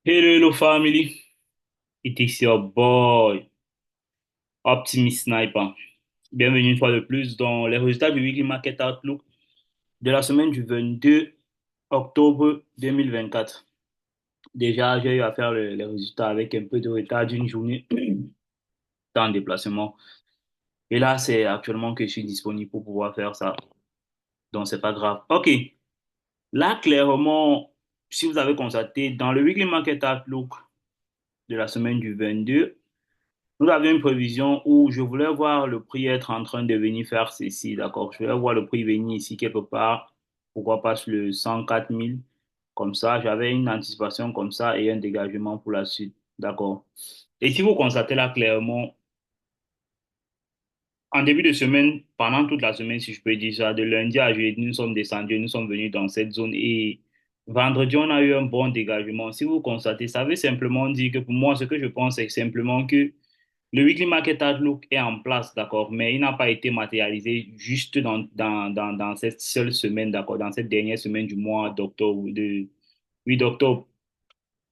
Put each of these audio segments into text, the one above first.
Hello, hello family. It is your boy, Optimist Sniper. Bienvenue une fois de plus dans les résultats du Weekly Market Outlook de la semaine du 22 octobre 2024. Déjà, j'ai eu à faire les résultats avec un peu de retard d'une journée dans le déplacement. Et là, c'est actuellement que je suis disponible pour pouvoir faire ça. Donc, c'est pas grave. OK. Là, clairement, si vous avez constaté, dans le Weekly Market Outlook de la semaine du 22, nous avions une prévision où je voulais voir le prix être en train de venir faire ceci, d'accord? Je voulais voir le prix venir ici quelque part, pourquoi pas sur le 104 000. Comme ça, j'avais une anticipation comme ça et un dégagement pour la suite, d'accord? Et si vous constatez là clairement, en début de semaine, pendant toute la semaine, si je peux dire ça, de lundi à jeudi, nous sommes descendus, nous sommes venus dans cette zone et vendredi, on a eu un bon dégagement. Si vous constatez, ça veut simplement dire que pour moi, ce que je pense, c'est simplement que le Weekly Market Outlook est en place, d'accord, mais il n'a pas été matérialisé juste dans cette seule semaine, d'accord, dans cette dernière semaine du mois d'octobre, de 8 d'octobre,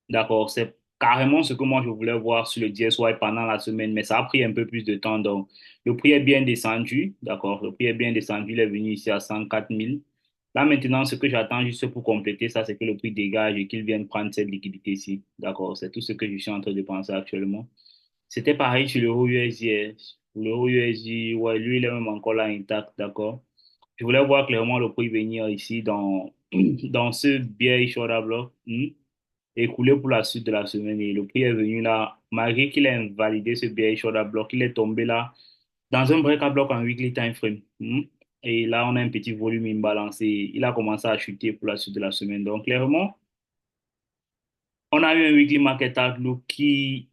d'accord. C'est carrément ce que moi je voulais voir sur le DSY pendant la semaine, mais ça a pris un peu plus de temps. Donc, le prix est bien descendu, d'accord, le prix est bien descendu, il est venu ici à 104 000. Là, maintenant, ce que j'attends juste pour compléter ça, c'est que le prix dégage et qu'il vienne prendre cette liquidité-ci, d'accord. C'est tout ce que je suis en train de penser actuellement. C'était pareil sur l'euro USD. L'euro USD, ouais, lui, il est même encore là intact, d'accord. Je voulais voir clairement le prix venir ici dans, dans ce bearish order block, et couler pour la suite de la semaine. Et le prix est venu là, malgré qu'il ait invalidé ce bearish order block, il est tombé là dans un break à bloc en weekly time frame. Et là, on a un petit volume imbalancé. Il a commencé à chuter pour la suite de la semaine. Donc, clairement, on a eu un weekly market outlook qui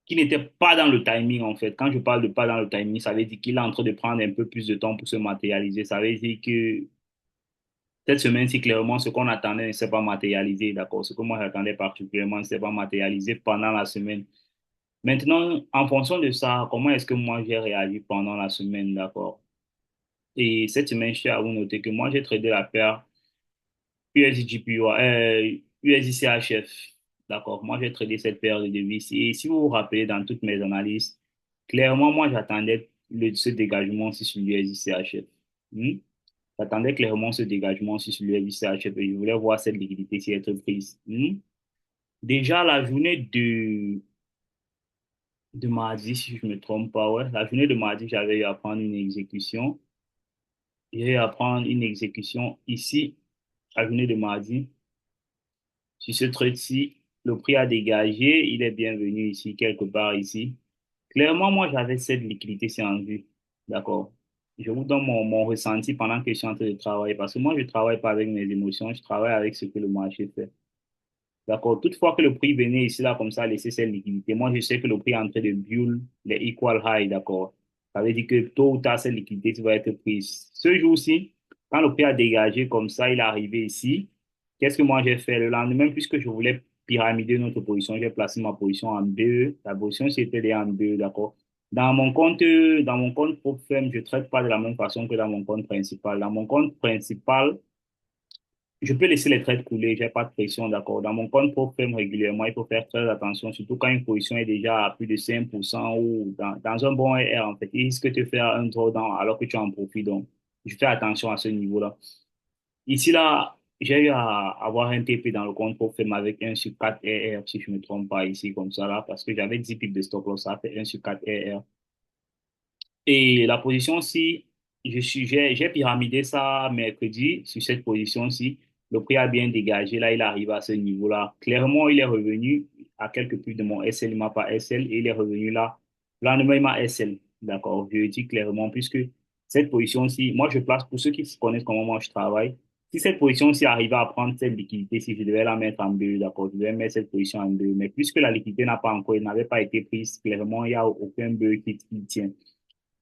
n'était pas dans le timing, en fait. Quand je parle de pas dans le timing, ça veut dire qu'il est en train de prendre un peu plus de temps pour se matérialiser. Ça veut dire que cette semaine-ci, clairement, ce qu'on attendait ne s'est pas matérialisé, d'accord? Ce que moi j'attendais particulièrement ne s'est pas matérialisé pendant la semaine. Maintenant, en fonction de ça, comment est-ce que moi j'ai réagi pendant la semaine, d'accord? Et cette semaine, je tiens à vous noter que moi j'ai tradé la paire USDJPY, USDCHF, d'accord? Moi j'ai tradé cette paire de devises. Et si vous vous rappelez dans toutes mes analyses, clairement, moi j'attendais ce dégagement aussi sur l'USDCHF. J'attendais clairement ce dégagement aussi sur l'USDCHF et je voulais voir cette liquidité s'y être prise. Déjà, la journée de mardi, si je ne me trompe pas, ouais, la journée de mardi, j'avais eu à prendre une exécution. J'ai eu à prendre une exécution ici, la journée de mardi. Sur ce trade-ci, le prix a dégagé, il est bienvenu ici, quelque part ici. Clairement, moi, j'avais cette liquidité, c'est en vue. D'accord. Je vous donne mon ressenti pendant que je suis en train de travailler. Parce que moi, je ne travaille pas avec mes émotions, je travaille avec ce que le marché fait. D'accord. Toutefois que le prix venait ici, là, comme ça, laisser cette liquidité. Moi, je sais que le prix est en train de build les equal high. D'accord. Ça veut dire que tôt ou tard, cette liquidité va être prise. Ce jour-ci, quand le prix a dégagé comme ça, il est arrivé ici. Qu'est-ce que moi j'ai fait le lendemain, puisque je voulais pyramider notre position, j'ai placé ma position en BE. La position, c'était déjà en BE, d'accord. Dans mon compte propre firme, je ne traite pas de la même façon que dans mon compte principal. Dans mon compte principal, je peux laisser les trades couler, j'ai pas de pression, d'accord. Dans mon compte propre firme régulièrement, il faut faire très attention, surtout quand une position est déjà à plus de 5% ou dans un bon R, en fait. Il risque de te faire un drawdown alors que tu en profites. Donc, je fais attention à ce niveau-là. Ici, là, j'ai eu à avoir un TP dans le compte pour faire avec 1 sur 4 RR, si je ne me trompe pas ici, comme ça, là, parce que j'avais 10 pips de stop loss, ça fait 1 sur 4 RR. Et la position, si j'ai pyramidé ça mercredi sur cette position-ci, le prix a bien dégagé, là, il arrive à ce niveau-là. Clairement, il est revenu à quelques pips de mon SL, il m'a pas SL, et il est revenu là. Là, il m'a SL, d'accord, je le dis clairement, puisque cette position-ci, moi, je place, pour ceux qui connaissent comment moi je travaille, si cette position-ci arrivait à prendre cette liquidité, si je devais la mettre en BE, d'accord, je devais mettre cette position en BE, mais puisque la liquidité n'a pas encore, elle n'avait pas été prise, clairement, il n'y a aucun BE qui tient.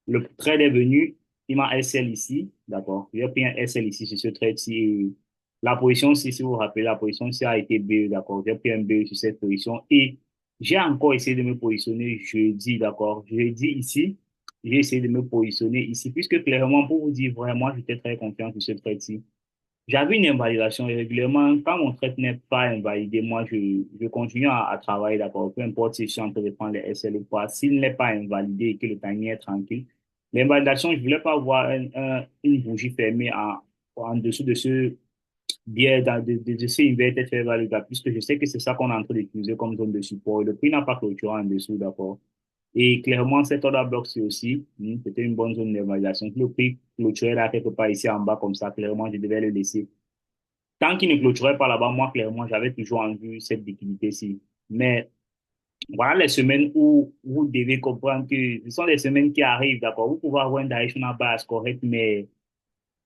Le trade est venu, il m'a SL ici, d'accord. J'ai pris un SL ici sur ce trade-ci. La position ci, si vous vous rappelez, la position ci a été B, d'accord. J'ai pris un B sur cette position et j'ai encore essayé de me positionner jeudi, d'accord. Jeudi ici, j'ai essayé de me positionner ici, puisque clairement, pour vous dire vraiment, j'étais très confiant sur ce trade-ci. J'avais une invalidation et régulièrement. Quand mon trade n'est pas invalidé, moi, je continue à travailler, d'accord. Peu importe si je suis en train de prendre les SL ou pas. S'il n'est pas invalidé et que le timing est tranquille, l'invalidation, je voulais pas voir une bougie fermée en dessous de ce biais, de ce inverted fair value gap, puisque je sais que c'est ça qu'on est en train d'utiliser comme zone de support. Le prix n'a pas clôturé en dessous, d'accord. Et clairement, cet order block, c'est aussi, c'était une bonne zone d'invalidation. Si le prix clôturait là quelque part ici en bas comme ça, clairement, je devais le laisser. Tant qu'il ne clôturait pas là-bas, moi, clairement, j'avais toujours en vue cette liquidité-ci. Mais voilà les semaines où vous devez comprendre que ce sont les semaines qui arrivent, d'accord? Vous pouvez avoir une directional bias correcte, mais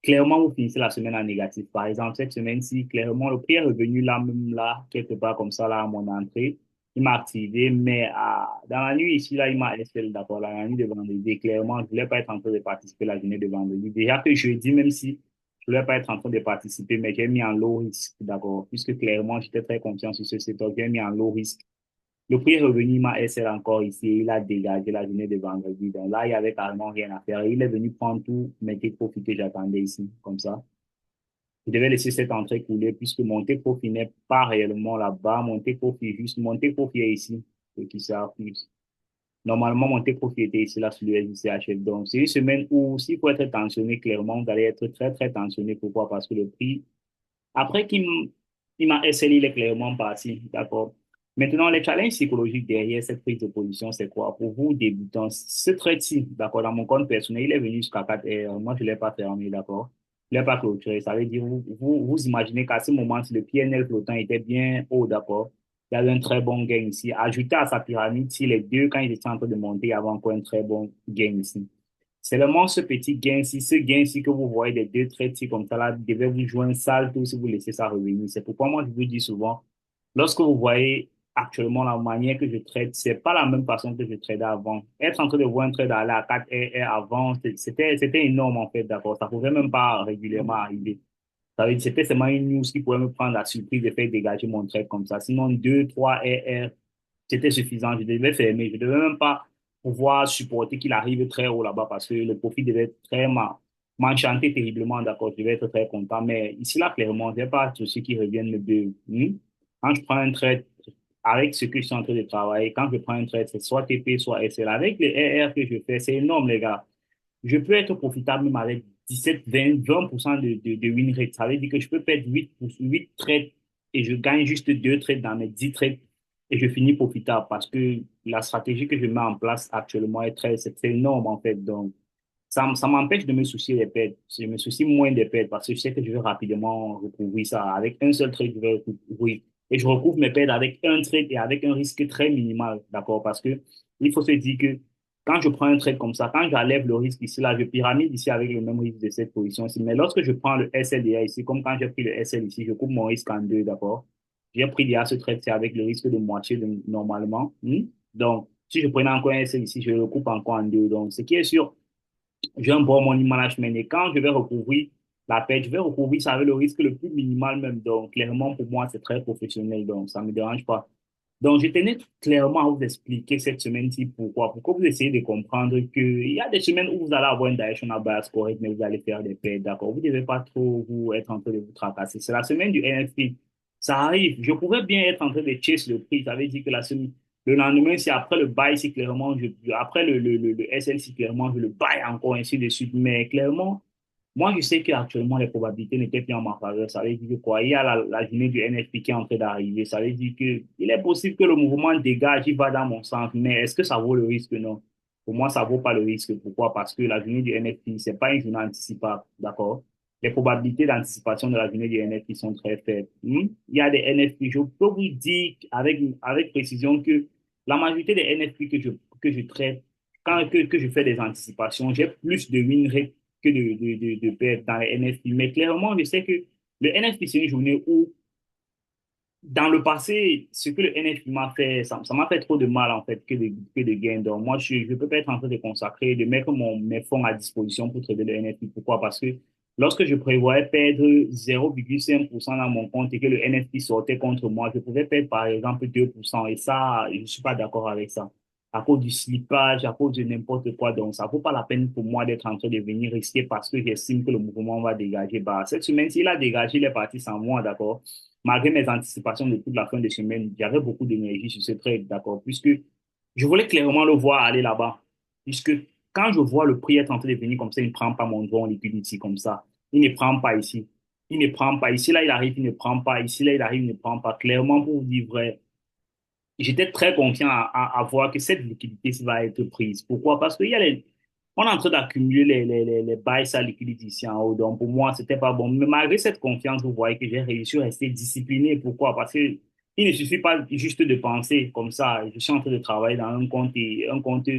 clairement, vous finissez la semaine en négatif. Par exemple, cette semaine-ci, clairement, le prix est revenu là, même là, quelque part comme ça, là, à mon entrée. Il m'a activé, mais dans la nuit ici, là, il m'a SL, d'accord, la nuit de vendredi. Clairement, je ne voulais pas être en train de participer la journée de vendredi. Déjà que jeudi, même si je ne voulais pas être en train de participer, mais j'ai mis en low risque, d'accord, puisque clairement, j'étais très confiant sur ce secteur, j'ai mis en low risque. Le prix est revenu, il m'a SL encore ici, et il a dégagé la journée de vendredi. Donc là, il y avait carrément rien à faire. Il est venu prendre tout mes take profit que j'attendais ici, comme ça. Je devais laisser cette entrée couler puisque mon take profit n'est pas réellement là-bas. Mon take profit est juste, mon take profit est ici, ce qui sert plus. Normalement, mon take profit était ici, là, sur le SJCHF. Donc, c'est une semaine où, s'il faut être tensionné, clairement, vous allez être très, très tensionné. Pourquoi? Parce que le prix, après il m'a SL, il est clairement parti. D'accord. Maintenant, les challenges psychologiques derrière cette prise de position, c'est quoi? Pour vous, débutants, ce trade-ci, d'accord, dans mon compte personnel, il est venu jusqu'à 4 heures. Moi, je ne l'ai pas fermé, d'accord? Je ne l'ai pas clôturé. Ça veut dire, vous imaginez qu'à ce moment, si le PNL flottant était bien haut, d'accord? Il y avait un très bon gain ici. Ajouté à sa pyramide, si les deux, quand ils étaient en train de monter, il y avait encore un très bon gain ici. C'est seulement ce petit gain-ci, ce gain-ci que vous voyez des deux traits comme ça, là, devait vous jouer un sale tour si vous laissez ça revenir. C'est pourquoi moi, je vous dis souvent, lorsque vous voyez actuellement la manière que je traite, c'est pas la même façon que je tradais avant. Être en train de voir un trade aller à 4 et avant, c'était énorme en fait, d'accord. Ça pouvait même pas régulièrement arriver. Ça veut dire, c'était seulement une news qui pouvait me prendre la surprise de faire dégager mon trade comme ça. Sinon, 2, 3 RR, c'était suffisant. Je devais fermer. Je devais même pas pouvoir supporter qu'il arrive très haut là-bas parce que le profit devait être très m'enchanter terriblement, d'accord. Je devais être très content. Mais ici, là, clairement, je n'ai pas tous ceux qui reviennent me dire, quand je prends un trade avec ce que je suis en train de travailler, quand je prends un trade, c'est soit TP, soit SL. Avec les RR que je fais, c'est énorme, les gars. Je peux être profitable même avec 17, 20, 20% de win rate. Ça veut dire que je peux perdre 8 trades et je gagne juste 2 trades dans mes 10 trades et je finis profitable parce que la stratégie que je mets en place actuellement c'est énorme en fait. Donc, ça m'empêche de me soucier des pertes. Je me soucie moins des pertes parce que je sais que je vais rapidement recouvrir ça. Avec un seul trade, je vais recouvrir. Et je recouvre mes pertes avec un trade et avec un risque très minimal, d'accord? Parce que il faut se dire que quand je prends un trade comme ça, quand j'enlève le risque ici, là, je pyramide ici avec le même risque de cette position-ci. Mais lorsque je prends le SLDA ici, comme quand j'ai pris le SL ici, je coupe mon risque en deux, d'accord? J'ai pris déjà ce trade-ci avec le risque de moitié normalement. Donc, si je prenais encore un SL ici, je le coupe encore en deux. Donc, ce qui est sûr, j'ai un bon money management. Et quand je vais recouvrir la perte, je vais recouvrir ça avec le risque le plus minimal même. Donc, clairement, pour moi, c'est très professionnel. Donc, ça ne me dérange pas. Donc, je tenais clairement à vous expliquer cette semaine-ci pourquoi. Pourquoi vous essayez de comprendre qu'il y a des semaines où vous allez avoir une directional bias correcte, mais vous allez faire des pertes. D'accord? Vous ne devez pas trop vous être en train de vous tracasser. C'est la semaine du NFP. Ça arrive. Je pourrais bien être en train de chase le prix. Ça veut dire que la semaine, le lendemain, c'est après le buy, c'est clairement, après le SL, c'est clairement, je le buy encore, ainsi de suite. Mais clairement, moi, je sais qu'actuellement, les probabilités n'étaient plus en ma faveur. Ça veut dire que quoi? Il y a la journée du NFP qui est en train d'arriver. Ça veut dire que il est possible que le mouvement dégage, il va dans mon sens. Mais est-ce que ça vaut le risque? Non. Pour moi, ça vaut pas le risque. Pourquoi? Parce que la journée du NFP, c'est pas une journée anticipable. D'accord? Les probabilités d'anticipation de la journée du NFP sont très faibles. Il y a des NFP. Je peux vous dire avec précision que la majorité des NFP que je traite, que je fais des anticipations, j'ai plus de win rate que de perdre dans les NFT. Mais clairement, je sais que le NFT, c'est une journée où, dans le passé, ce que le NFT m'a fait, ça m'a fait trop de mal, en fait, que de gains. Donc, moi, je ne peux pas être en train de consacrer, de mettre mes fonds à disposition pour trader le NFT. Pourquoi? Parce que lorsque je prévoyais perdre 0,5% dans mon compte et que le NFT sortait contre moi, je pouvais perdre, par exemple, 2%. Et ça, je ne suis pas d'accord avec ça. à cause du slippage, à cause de n'importe quoi. Donc, ça vaut pas la peine pour moi d'être en train de venir risquer parce que j'estime que le mouvement va dégager. Bah, cette semaine, s'il a dégagé, il est parti sans moi, d'accord. Malgré mes anticipations de toute la fin de semaine, j'avais beaucoup d'énergie sur ce trade, d'accord, puisque je voulais clairement le voir aller là-bas. Puisque quand je vois le prix être en train de venir comme ça, il ne prend pas mon droit en liquidity comme ça. Il ne prend pas ici. Il ne prend pas. Ici, là, il arrive, il ne prend pas. Ici, là, il arrive, il ne prend pas. Clairement, pour vous dire vrai, j'étais très confiant à voir que cette liquidité va être prise. Pourquoi? Parce qu'il y a on est en train d'accumuler les bails à liquidité ici en haut. Donc, pour moi, c'était pas bon. Mais malgré cette confiance, vous voyez que j'ai réussi à rester discipliné. Pourquoi? Parce que il ne suffit pas juste de penser comme ça. Je suis en train de travailler dans un compte et un compte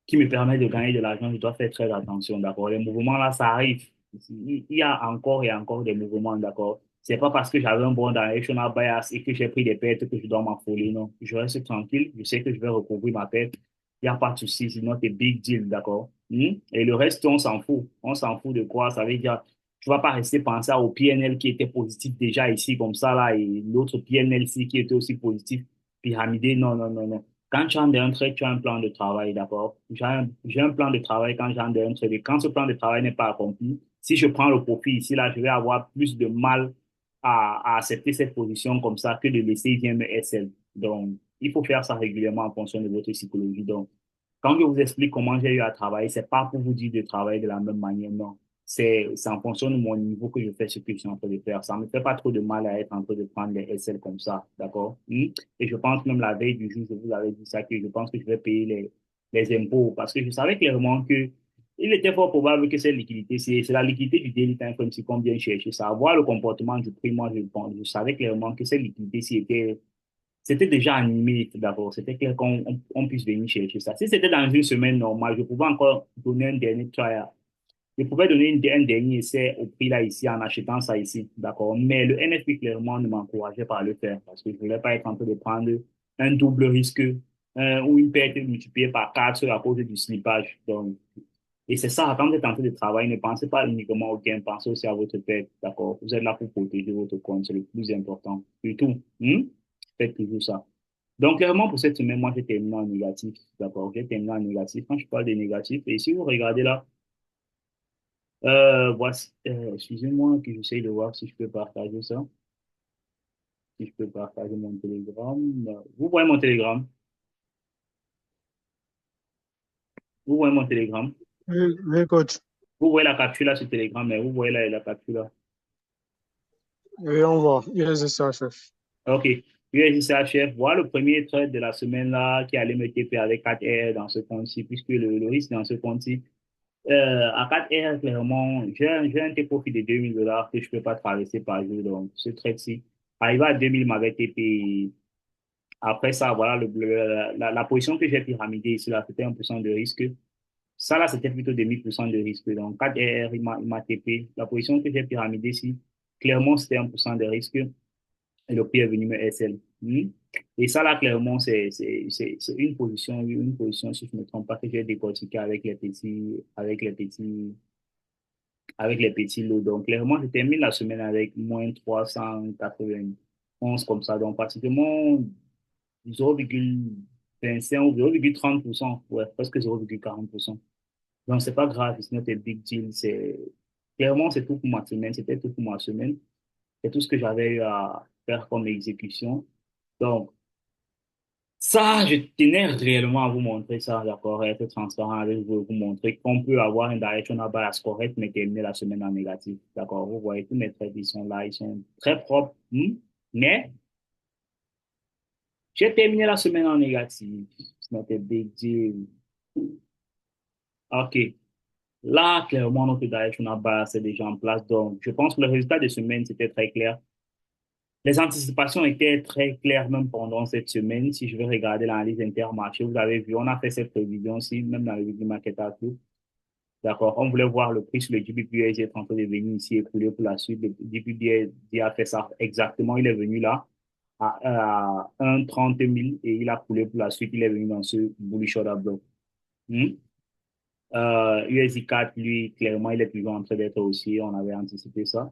qui me permet de gagner de l'argent. Je dois faire très attention, d'accord? Les mouvements là, ça arrive. Il y a encore et encore des mouvements, d'accord? C'est pas parce que j'avais un bon directional bias et que j'ai pris des pertes que je dois m'affoler, non. Je reste tranquille, je sais que je vais recouvrir ma perte. Il n'y a pas de souci, sinon c'est big deal, d'accord? Et le reste, on s'en fout. On s'en fout de quoi? Ça veut dire, tu vas pas rester penser au PNL qui était positif déjà ici, comme ça, là, et l'autre PNL ici qui était aussi positif, pyramidé. Non, non, non, non. Quand tu as un trade, tu as un plan de travail, d'accord? J'ai un plan de travail quand j'ai un trade. Et quand ce plan de travail n'est pas accompli, si je prends le profit ici, là, je vais avoir plus de mal à accepter cette position comme ça que de laisser vient me SL. Donc, il faut faire ça régulièrement en fonction de votre psychologie. Donc, quand je vous explique comment j'ai eu à travailler, c'est pas pour vous dire de travailler de la même manière, non. C'est en fonction de mon niveau que je fais ce que je suis en train de faire. Ça me fait pas trop de mal à être en train de prendre les SL comme ça, d'accord? Et je pense même la veille du jour, je vous avais dit ça, que je pense que je vais payer les impôts parce que je savais clairement que il était fort probable que cette liquidité, c'est la liquidité du daily time frame, c'est combien chercher ça. Voir le comportement du prix, moi, je savais clairement que cette liquidité, c'était déjà animé d'abord. C'était clair qu'on puisse venir chercher ça. Si c'était dans une semaine normale, je pouvais encore donner un dernier try. Je pouvais donner un dernier essai au prix là ici en achetant ça ici, d'accord. Mais le NFP clairement ne m'encourageait pas à le faire parce que je voulais pas être en train de prendre un double risque ou une perte multipliée par 4 à cause du slippage. Donc, et c'est ça, quand vous êtes en train de travailler, ne pensez pas uniquement au gain, pensez aussi à votre perte, d'accord? Vous êtes là pour protéger votre compte, c'est le plus important. Surtout, faites toujours ça. Donc, clairement, pour cette semaine, moi, j'ai terminé en négatif, d'accord? J'ai terminé en négatif. Quand je parle de négatif, et si vous regardez là, voici, excusez-moi que j'essaye de voir si je peux partager ça, si je peux partager mon Telegram. Vous voyez mon Telegram? Vous voyez mon Telegram? Oui, oui, coach. Vous voyez la capture là sur Telegram, mais vous voyez la capture là. Oui, on voit. USDC chef. OK. USICHF, voilà le premier trade de la semaine là qui allait me TP avec 4R dans ce compte-ci, puisque le risque dans ce compte-ci, à 4R, clairement, j'ai un profit de 2000 $ que je ne peux pas traverser par jour. Donc, ce trade-ci, arrivé à 2000 m'avait TP. Après ça, voilà, la position que j'ai pyramidée ici, là, c'était 1% de risque. Ça, là, c'était plutôt des 1000% de risque. Donc, 4R, il m'a TP. La position que j'ai pyramidée ici, clairement, c'était 1% de risque. Et le prix est venu me SL. Et ça, là, clairement, c'est une position, si je ne me trompe pas, que j'ai décortiqué avec les petits lots. Donc, clairement, je termine la semaine avec moins 391 comme ça. Donc, pratiquement 0,25 ou 0,30%. Ouais, presque 0,40%. Donc, c'est pas grave, it's not a big deal. Clairement, c'est tout pour ma semaine. C'était tout pour ma semaine. C'est tout ce que j'avais eu à faire comme exécution. Donc, ça, je tenais réellement à vous montrer ça, d'accord, être transparent avec vous, vous montrer qu'on peut avoir une direction bias correcte, mais terminer la semaine en négatif, d'accord. Vous voyez, tous mes trades, ils sont là, ils sont très propres, mais j'ai terminé la semaine en négatif. It's not a big deal. OK. Là, clairement, notre direction bias est déjà en place. Donc, je pense que le résultat de semaine, c'était très clair. Les anticipations étaient très claires même pendant cette semaine. Si je vais regarder l'analyse intermarché, vous avez vu, on a fait cette prévision-ci, même dans le Weekly Market Outlook. D'accord. On voulait voir le prix sur le GBP être en train de venir ici écouler pour la suite. Le GBP a fait ça exactement. Il est venu là à 1,30 000 et il a coulé pour la suite. Il est venu dans ce bullish order block. Hmm? USD4, lui, clairement, il est toujours en train d'être haussier. On avait anticipé ça.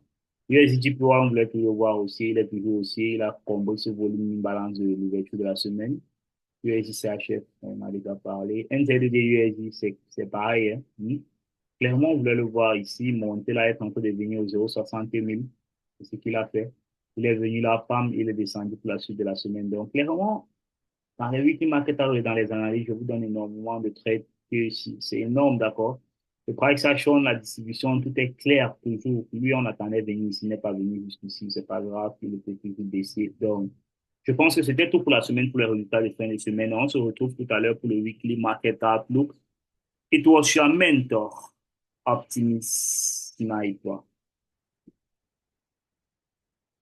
USD Pro, on voulait toujours voir aussi. Il est toujours haussier. Il a combo ce volume balance de l'ouverture de la semaine. USJ CHF, on en a déjà parlé. NZD USJ, c'est pareil. Hein. Clairement, on voulait le voir ici, monter là, être en train de venir au 0,60 000. C'est ce qu'il a fait. Il est venu là, pam, il est descendu pour la suite de la semaine. Donc, clairement, dans les weekly market hours et dans les analyses, je vous donne énormément de trades que c'est énorme, d'accord? Le price action, la distribution, tout est clair toujours. Lui, on attendait venir ici, il n'est pas venu jusqu'ici, c'est pas grave, il peut toujours baisser. Donc, je pense que c'était tout pour la semaine pour les résultats de fin de semaine. On se retrouve tout à l'heure pour le weekly market outlook. It was your mentor, Optimist Sniper.